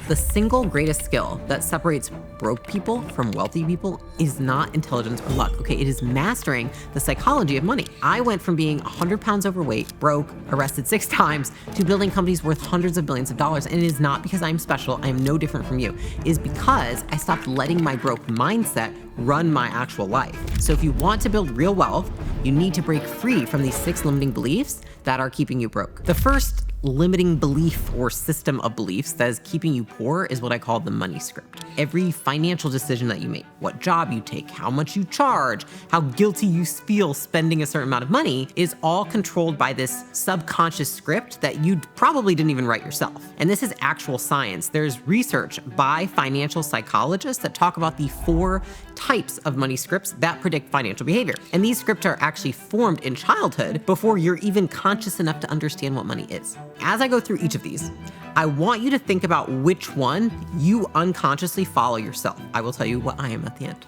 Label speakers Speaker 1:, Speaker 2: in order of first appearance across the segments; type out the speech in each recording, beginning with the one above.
Speaker 1: The single greatest skill that separates broke people from wealthy people is not intelligence or luck, okay? It is mastering the psychology of money. I went from being 100 pounds overweight, broke, arrested 6 times, to building companies worth hundreds of billions of dollars. And it is not because I'm special, I am no different from you. It is because I stopped letting my broke mindset run my actual life. So if you want to build real wealth, you need to break free from these 6 limiting beliefs that are keeping you broke. The first limiting belief or system of beliefs that is keeping you poor is what I call the money script. Every financial decision that you make, what job you take, how much you charge, how guilty you feel spending a certain amount of money, is all controlled by this subconscious script that you probably didn't even write yourself. And this is actual science. There's research by financial psychologists that talk about the 4 types of money scripts that predict financial behavior. And these scripts are actually formed in childhood before you're even conscious enough to understand what money is. As I go through each of these, I want you to think about which one you unconsciously follow yourself. I will tell you what I am at the end,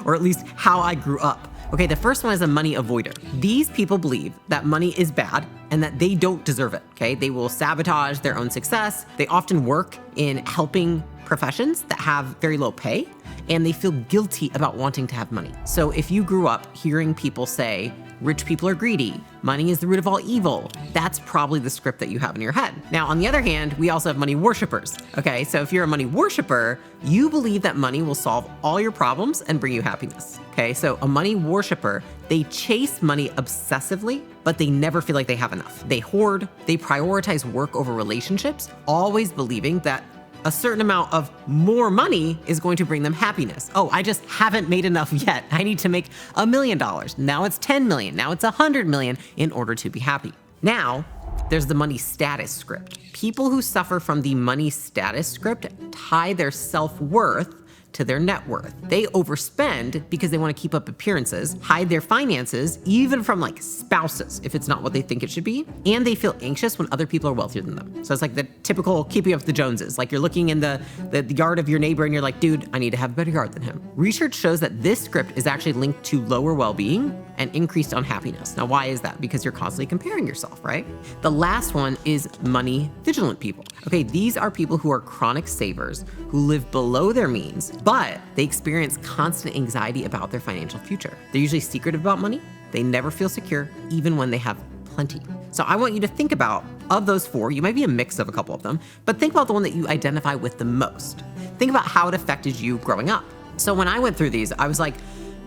Speaker 1: or at least how I grew up. Okay, the first one is a money avoider. These people believe that money is bad and that they don't deserve it, okay? They will sabotage their own success. They often work in helping professions that have very low pay, and they feel guilty about wanting to have money. So if you grew up hearing people say, rich people are greedy, money is the root of all evil, that's probably the script that you have in your head. Now, on the other hand, we also have money worshipers, okay? So if you're a money worshiper, you believe that money will solve all your problems and bring you happiness, okay? So a money worshiper, they chase money obsessively, but they never feel like they have enough. They hoard, they prioritize work over relationships, always believing that a certain amount of more money is going to bring them happiness. Oh, I just haven't made enough yet. I need to make $1 million. Now it's 10 million. Now it's 100 million in order to be happy. Now, there's the money status script. People who suffer from the money status script tie their self-worth to their net worth. They overspend because they want to keep up appearances, hide their finances, even from like spouses, if it's not what they think it should be, and they feel anxious when other people are wealthier than them. So it's like the typical keeping up with the Joneses. Like you're looking in the yard of your neighbor and you're like, dude, I need to have a better yard than him. Research shows that this script is actually linked to lower well-being and increased unhappiness. Now, why is that? Because you're constantly comparing yourself, right? The last one is money vigilant people. Okay, these are people who are chronic savers who live below their means, but they experience constant anxiety about their financial future. They're usually secretive about money. They never feel secure, even when they have plenty. So I want you to think about, of those 4, you might be a mix of a couple of them, but think about the one that you identify with the most. Think about how it affected you growing up. So when I went through these, I was like,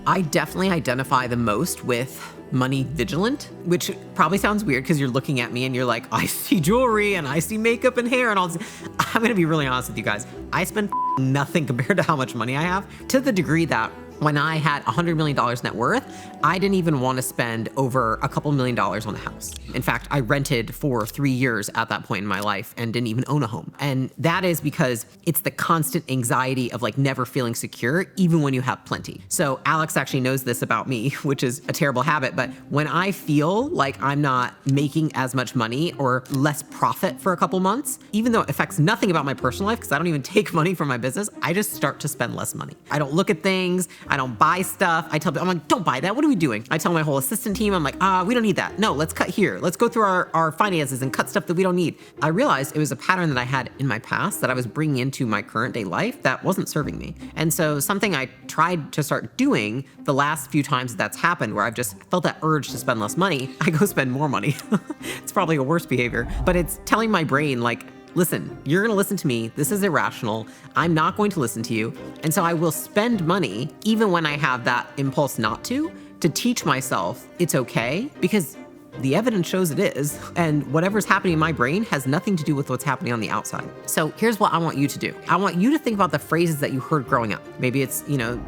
Speaker 1: I definitely identify the most with money vigilant, which probably sounds weird because you're looking at me and you're like, I see jewelry and I see makeup and hair and all this. I'm gonna be really honest with you guys. I spend nothing compared to how much money I have, to the degree that when I had $100 million net worth, I didn't even want to spend over a couple $1 million on a house. In fact, I rented for 3 years at that point in my life and didn't even own a home. And that is because it's the constant anxiety of like never feeling secure, even when you have plenty. So Alex actually knows this about me, which is a terrible habit, but when I feel like I'm not making as much money or less profit for a couple months, even though it affects nothing about my personal life, because I don't even take money from my business, I just start to spend less money. I don't look at things, I don't buy stuff. I tell people, I'm like, don't buy that. What are we doing? I tell my whole assistant team, I'm like, we don't need that. No, let's cut here. Let's go through our finances and cut stuff that we don't need. I realized it was a pattern that I had in my past that I was bringing into my current day life that wasn't serving me. And so something I tried to start doing the last few times that's happened, where I've just felt that urge to spend less money, I go spend more money. It's probably a worse behavior, but it's telling my brain like, listen, you're gonna listen to me. This is irrational. I'm not going to listen to you. And so I will spend money, even when I have that impulse not to teach myself it's okay, because the evidence shows it is. And whatever's happening in my brain has nothing to do with what's happening on the outside. So here's what I want you to do. I want you to think about the phrases that you heard growing up. Maybe it's,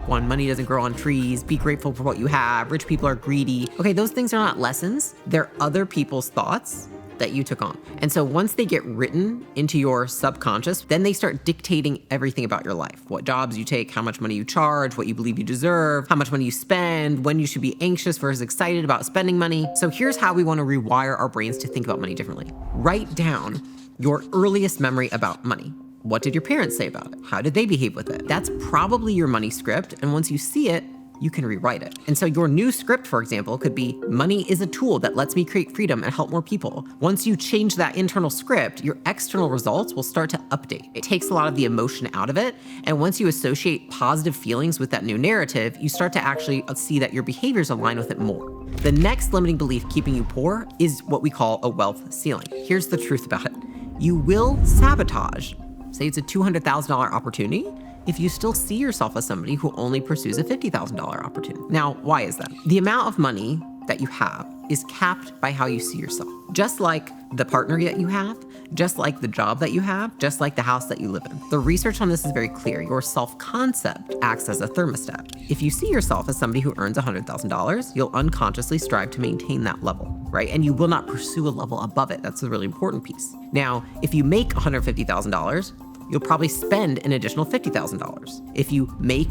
Speaker 1: one, money doesn't grow on trees, be grateful for what you have, rich people are greedy. Okay, those things are not lessons. They're other people's thoughts that you took on. And so once they get written into your subconscious, then they start dictating everything about your life. What jobs you take, how much money you charge, what you believe you deserve, how much money you spend, when you should be anxious versus excited about spending money. So here's how we want to rewire our brains to think about money differently. Write down your earliest memory about money. What did your parents say about it? How did they behave with it? That's probably your money script. And once you see it, you can rewrite it. And so your new script, for example, could be money is a tool that lets me create freedom and help more people. Once you change that internal script, your external results will start to update. It takes a lot of the emotion out of it. And once you associate positive feelings with that new narrative, you start to actually see that your behaviors align with it more. The next limiting belief keeping you poor is what we call a wealth ceiling. Here's the truth about it. You will sabotage, say it's a $200,000 opportunity, if you still see yourself as somebody who only pursues a $50,000 opportunity. Now, why is that? The amount of money that you have is capped by how you see yourself. Just like the partner that you have, just like the job that you have, just like the house that you live in. The research on this is very clear. Your self-concept acts as a thermostat. If you see yourself as somebody who earns $100,000, you'll unconsciously strive to maintain that level, right? And you will not pursue a level above it. That's a really important piece. Now, if you make $150,000, you'll probably spend an additional $50,000. If you make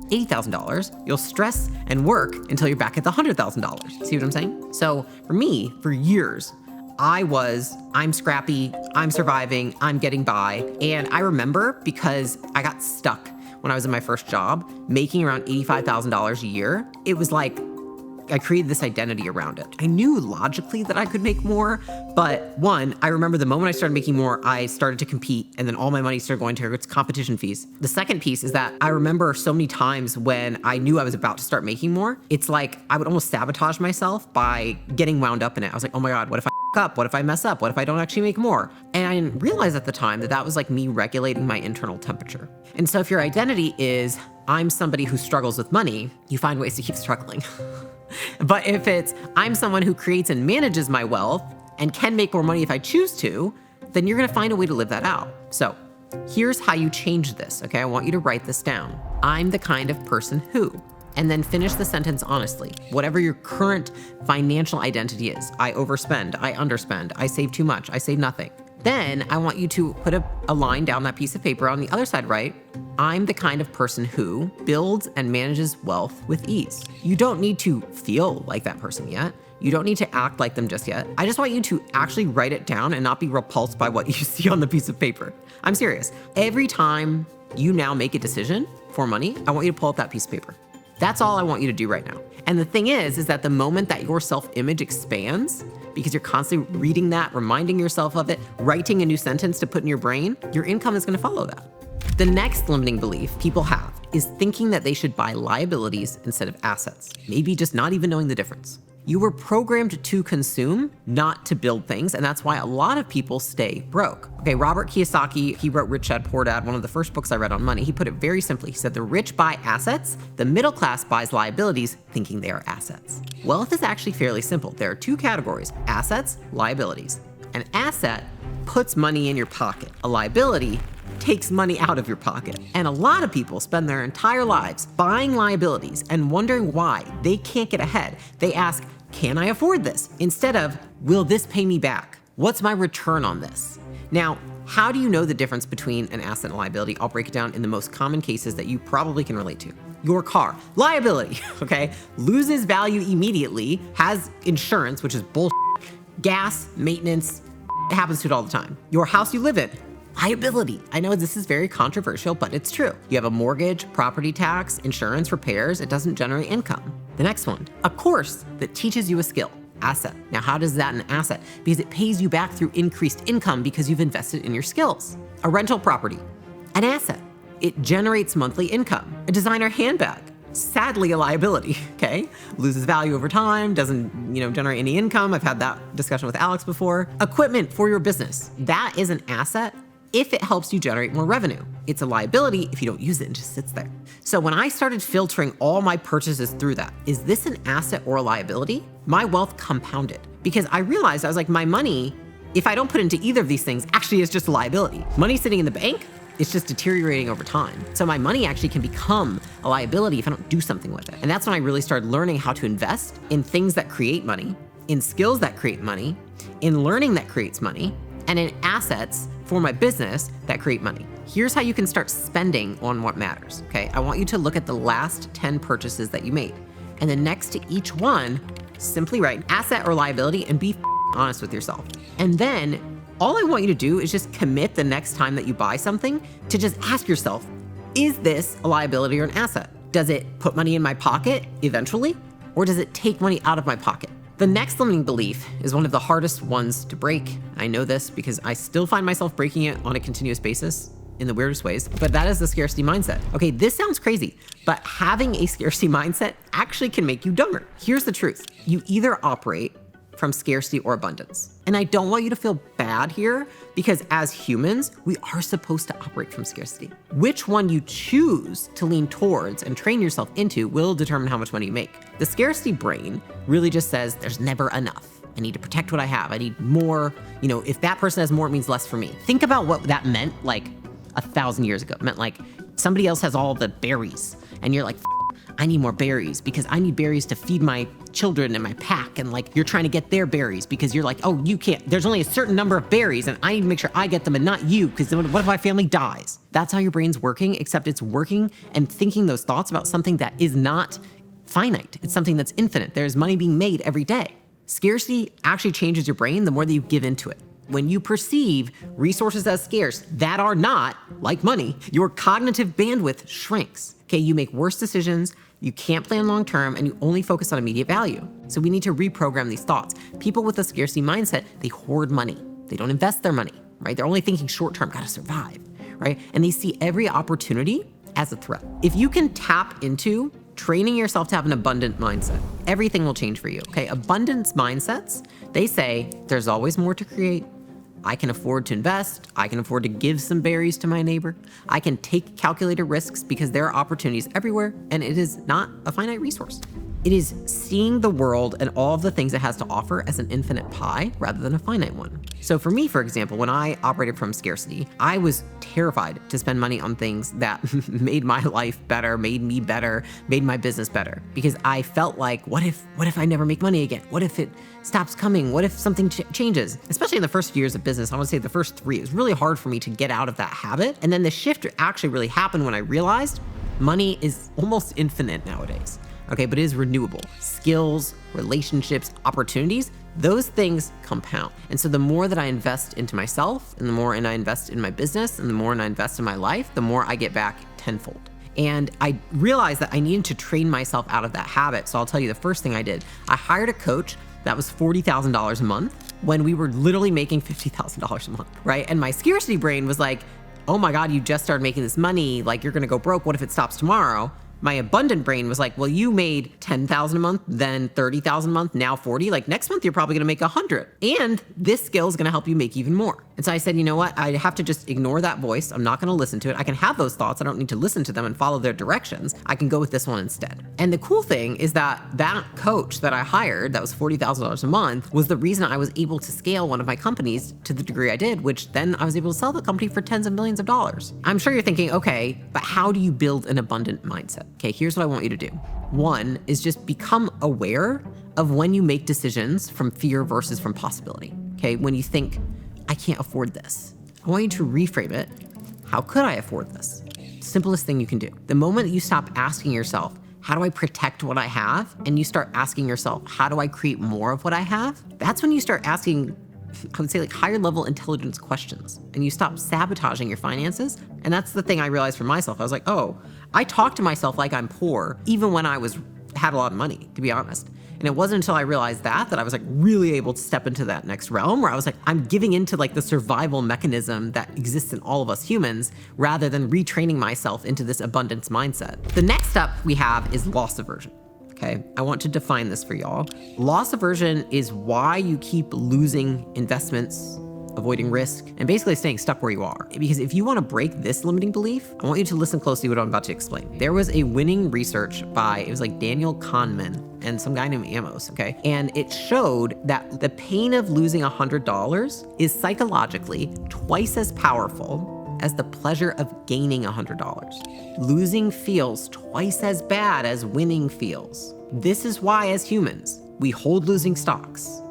Speaker 1: $80,000, you'll stress and work until you're back at the $100,000. See what I'm saying? So for me, for years, I'm scrappy, I'm surviving, I'm getting by. And I remember, because I got stuck when I was in my first job, making around $85,000 a year, it was like, I created this identity around it. I knew logically that I could make more, but one, I remember the moment I started making more, I started to compete, and then all my money started going to its competition fees. The second piece is that I remember so many times when I knew I was about to start making more, it's like I would almost sabotage myself by getting wound up in it. I was like, oh my God, what if I up? What if I mess up? What if I don't actually make more? And I didn't realize at the time that that was like me regulating my internal temperature. And so if your identity is, I'm somebody who struggles with money, you find ways to keep struggling. But if it's, I'm someone who creates and manages my wealth and can make more money if I choose to, then you're gonna find a way to live that out. So here's how you change this, okay? I want you to write this down. I'm the kind of person who, and then finish the sentence honestly. Whatever your current financial identity is, I overspend, I underspend, I save too much, I save nothing. Then I want you to put a line down that piece of paper. On the other side, write, I'm the kind of person who builds and manages wealth with ease. You don't need to feel like that person yet. You don't need to act like them just yet. I just want you to actually write it down and not be repulsed by what you see on the piece of paper. I'm serious. Every time you now make a decision for money, I want you to pull up that piece of paper. That's all I want you to do right now. And the thing is that the moment that your self-image expands, because you're constantly reading that, reminding yourself of it, writing a new sentence to put in your brain, your income is gonna follow that. The next limiting belief people have is thinking that they should buy liabilities instead of assets, maybe just not even knowing the difference. You were programmed to consume, not to build things, and that's why a lot of people stay broke. Okay, Robert Kiyosaki, he wrote Rich Dad, Poor Dad, one of the first books I read on money. He put it very simply. He said, the rich buy assets, the middle class buys liabilities, thinking they are assets. Wealth is actually fairly simple. There are two categories, assets, liabilities. An asset puts money in your pocket. A liability takes money out of your pocket. And a lot of people spend their entire lives buying liabilities and wondering why they can't get ahead. They ask, can I afford this? Instead of, will this pay me back? What's my return on this? Now, how do you know the difference between an asset and liability? I'll break it down in the most common cases that you probably can relate to. Your car, liability, okay? Loses value immediately, has insurance, which is bullshit, gas, maintenance, it happens to it all the time. Your house you live in, liability. I know this is very controversial, but it's true. You have a mortgage, property tax, insurance, repairs, it doesn't generate income. The next one, a course that teaches you a skill, asset. Now, how does that an asset? Because it pays you back through increased income because you've invested in your skills. A rental property, an asset. It generates monthly income. A designer handbag, sadly a liability, okay? Loses value over time, doesn't generate any income. I've had that discussion with Alex before. Equipment for your business, that is an asset if it helps you generate more revenue. It's a liability if you don't use it and just sits there. So when I started filtering all my purchases through that, is this an asset or a liability? My wealth compounded because I realized, I was like, my money, if I don't put into either of these things, actually is just a liability. Money sitting in the bank, it's just deteriorating over time. So my money actually can become a liability if I don't do something with it. And that's when I really started learning how to invest in things that create money, in skills that create money, in learning that creates money, and in assets for my business that create money. Here's how you can start spending on what matters, okay? I want you to look at the last 10 purchases that you made. And then next to each one, simply write asset or liability and be honest with yourself. And then all I want you to do is just commit the next time that you buy something to just ask yourself, is this a liability or an asset? Does it put money in my pocket eventually? Or does it take money out of my pocket? The next limiting belief is one of the hardest ones to break. I know this because I still find myself breaking it on a continuous basis in the weirdest ways, but that is the scarcity mindset. Okay, this sounds crazy, but having a scarcity mindset actually can make you dumber. Here's the truth. You either operate from scarcity or abundance. And I don't want you to feel bad here because as humans, we are supposed to operate from scarcity. Which one you choose to lean towards and train yourself into will determine how much money you make. The scarcity brain really just says there's never enough. I need to protect what I have. I need more. If that person has more, it means less for me. Think about what that meant like 1,000 years ago. It meant like somebody else has all the berries and you're like, I need more berries because I need berries to feed my children in my pack. And like, you're trying to get their berries because you're like, oh, you can't, there's only a certain number of berries and I need to make sure I get them and not you because what if my family dies? That's how your brain's working, except it's working and thinking those thoughts about something that is not finite. It's something that's infinite. There's money being made every day. Scarcity actually changes your brain the more that you give into it. When you perceive resources as scarce that are not, like money, your cognitive bandwidth shrinks. Okay, you make worse decisions, you can't plan long term, and you only focus on immediate value. So we need to reprogram these thoughts. People with a scarcity mindset, they hoard money. They don't invest their money, right? They're only thinking short term, gotta survive, right? And they see every opportunity as a threat. If you can tap into training yourself to have an abundant mindset, everything will change for you, okay? Abundance mindsets, they say there's always more to create. I can afford to invest. I can afford to give some berries to my neighbor. I can take calculated risks because there are opportunities everywhere and it is not a finite resource. It is seeing the world and all of the things it has to offer as an infinite pie rather than a finite one. So for me, for example, when I operated from scarcity, I was terrified to spend money on things that made my life better, made me better, made my business better. Because I felt like, what if I never make money again? What if it stops coming? What if something changes? Especially in the first years of business, I would say the first 3, it was really hard for me to get out of that habit. And then the shift actually really happened when I realized money is almost infinite nowadays. Okay, but it is renewable. Skills, relationships, opportunities, those things compound. And so the more that I invest into myself and the more I invest in my business and the more I invest in my life, the more I get back tenfold. And I realized that I needed to train myself out of that habit. So I'll tell you the first thing I did. I hired a coach that was $40,000 a month when we were literally making $50,000 a month, right? And my scarcity brain was like, oh my God, you just started making this money. Like you're gonna go broke. What if it stops tomorrow? My abundant brain was like, well, you made 10,000 a month, then 30,000 a month, now 40. Like next month, you're probably gonna make 100. And this skill is gonna help you make even more. And so I said, you know what? I have to just ignore that voice. I'm not gonna listen to it. I can have those thoughts. I don't need to listen to them and follow their directions. I can go with this one instead. And the cool thing is that that coach that I hired, that was $40,000 a month, was the reason I was able to scale one of my companies to the degree I did, which then I was able to sell the company for tens of millions of dollars. I'm sure you're thinking, okay, but how do you build an abundant mindset? Okay, here's what I want you to do. One is just become aware of when you make decisions from fear versus from possibility. Okay, when you think, I can't afford this, I want you to reframe it. How could I afford this? Simplest thing you can do. The moment that you stop asking yourself, how do I protect what I have? And you start asking yourself, how do I create more of what I have? That's when you start asking, I would say like higher level intelligence questions and you stop sabotaging your finances. And that's the thing I realized for myself. I was like, oh, I talk to myself like I'm poor, even when I had a lot of money, to be honest. And it wasn't until I realized that I was like really able to step into that next realm where I was like, I'm giving into like the survival mechanism that exists in all of us humans rather than retraining myself into this abundance mindset. The next step we have is loss aversion. Okay, I want to define this for y'all. Loss aversion is why you keep losing investments, avoiding risk, and basically staying stuck where you are. Because if you want to break this limiting belief, I want you to listen closely to what I'm about to explain. There was a winning research by, it was like Daniel Kahneman and some guy named Amos, okay? And it showed that the pain of losing $100 is psychologically twice as powerful as the pleasure of gaining $100. Losing feels twice as bad as winning feels. This is why, as humans, we hold losing stocks,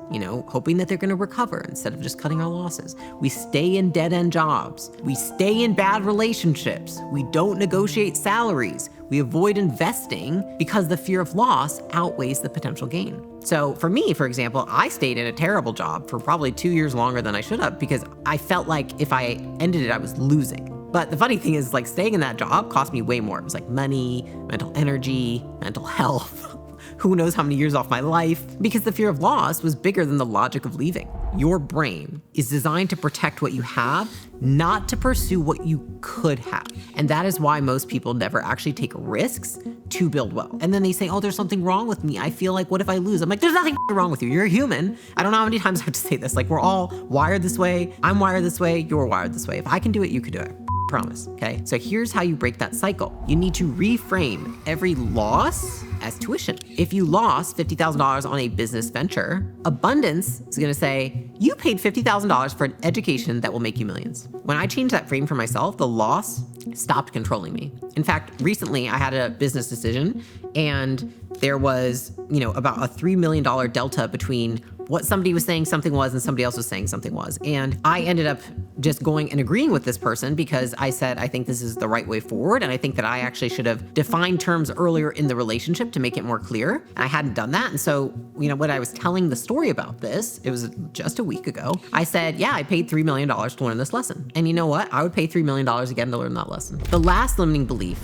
Speaker 1: hoping that they're gonna recover instead of just cutting our losses. We stay in dead-end jobs. We stay in bad relationships. We don't negotiate salaries. We avoid investing because the fear of loss outweighs the potential gain. So for me, for example, I stayed in a terrible job for probably 2 years longer than I should have because I felt like if I ended it, I was losing. But the funny thing is, like, staying in that job cost me way more. It was like money, mental energy, mental health. Who knows how many years off my life, because the fear of loss was bigger than the logic of leaving. Your brain is designed to protect what you have, not to pursue what you could have. And that is why most people never actually take risks to build wealth. And then they say, oh, there's something wrong with me. I feel like, what if I lose? I'm like, there's nothing wrong with you. You're a human. I don't know how many times I have to say this. Like, we're all wired this way. I'm wired this way. You're wired this way. If I can do it, you can do it. Promise, okay? So here's how you break that cycle. You need to reframe every loss as tuition. If you lost $50,000 on a business venture, abundance is gonna say, you paid $50,000 for an education that will make you millions. When I changed that frame for myself, the loss stopped controlling me. In fact, recently I had a business decision and there was, about a $3 million delta between what somebody was saying something was and somebody else was saying something was. And I ended up just going and agreeing with this person because I said, I think this is the right way forward. And I think that I actually should have defined terms earlier in the relationship to make it more clear. And I hadn't done that. And so, when I was telling the story about this, it was just a week ago, I said, yeah, I paid $3 million to learn this lesson. And you know what? I would pay $3 million again to learn that lesson. The last limiting belief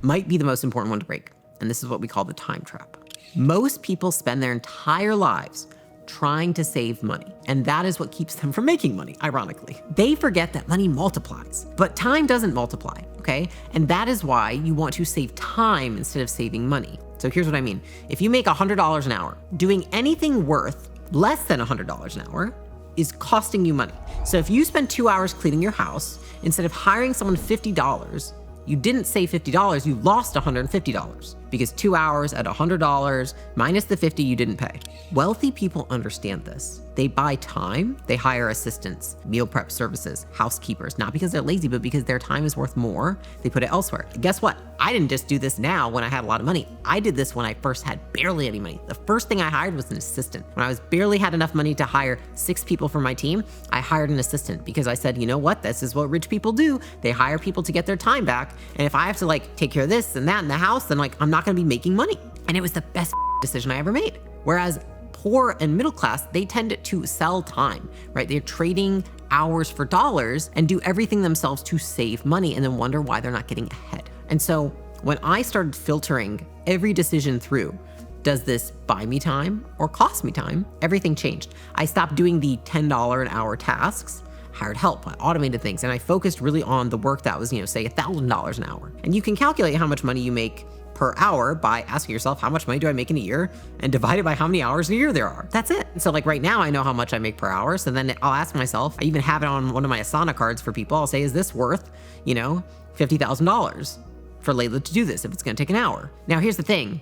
Speaker 1: might be the most important one to break. And this is what we call the time trap. Most people spend their entire lives trying to save money. And that is what keeps them from making money, ironically. They forget that money multiplies, but time doesn't multiply, okay? And that is why you want to save time instead of saving money. So here's what I mean. If you make $100 an hour, doing anything worth less than $100 an hour is costing you money. So if you spend 2 hours cleaning your house, instead of hiring someone $50, you didn't save $50, you lost $150 because 2 hours at $100 minus the $50 you didn't pay. Wealthy people understand this. They buy time, they hire assistants, meal prep services, housekeepers, not because they're lazy, but because their time is worth more. They put it elsewhere. Guess what? I didn't just do this now when I had a lot of money. I did this when I first had barely any money. The first thing I hired was an assistant. When I was barely had enough money to hire 6 people for my team, I hired an assistant because I said, you know what? This is what rich people do. They hire people to get their time back. And if I have to take care of this and that in the house, then I'm not gonna be making money. And it was the best decision I ever made. Whereas poor and middle class, they tend to sell time, right? They're trading hours for dollars and do everything themselves to save money and then wonder why they're not getting ahead. And so when I started filtering every decision through, does this buy me time or cost me time? Everything changed. I stopped doing the $10 an hour tasks, hired help, I automated things, and I focused really on the work that was, say $1,000 an hour. And you can calculate how much money you make per hour by asking yourself, how much money do I make in a year, and divide it by how many hours in a year there are. That's it. So right now I know how much I make per hour. So then I'll ask myself, I even have it on one of my Asana cards for people. I'll say, is this worth, $50,000 for Layla to do this if it's gonna take an hour? Now here's the thing.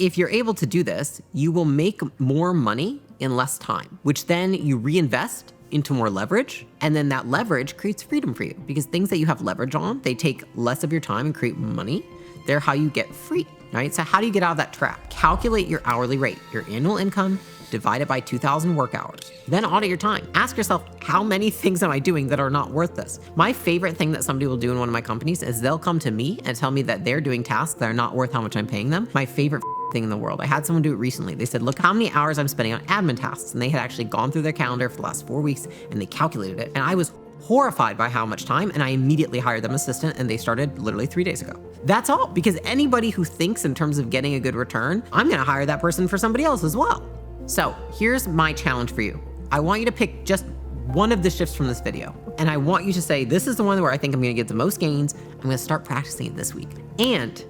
Speaker 1: If you're able to do this, you will make more money in less time, which then you reinvest into more leverage. And then that leverage creates freedom for you because things that you have leverage on, they take less of your time and create money. They're how you get free, right? So how do you get out of that trap? Calculate your hourly rate, your annual income, divide it by 2,000 work hours. Then audit your time. Ask yourself, how many things am I doing that are not worth this? My favorite thing that somebody will do in one of my companies is they'll come to me and tell me that they're doing tasks that are not worth how much I'm paying them. My favorite thing in the world. I had someone do it recently. They said, look how many hours I'm spending on admin tasks. And they had actually gone through their calendar for the last 4 weeks and they calculated it. And I was horrified by how much time, and I immediately hired them an assistant, and they started literally 3 days ago. That's all, because anybody who thinks in terms of getting a good return, I'm gonna hire that person for somebody else as well. So here's my challenge for you. I want you to pick just one of the shifts from this video, and I want you to say, this is the one where I think I'm gonna get the most gains. I'm gonna start practicing it this week. And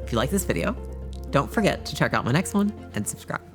Speaker 1: if you like this video, don't forget to check out my next one and subscribe.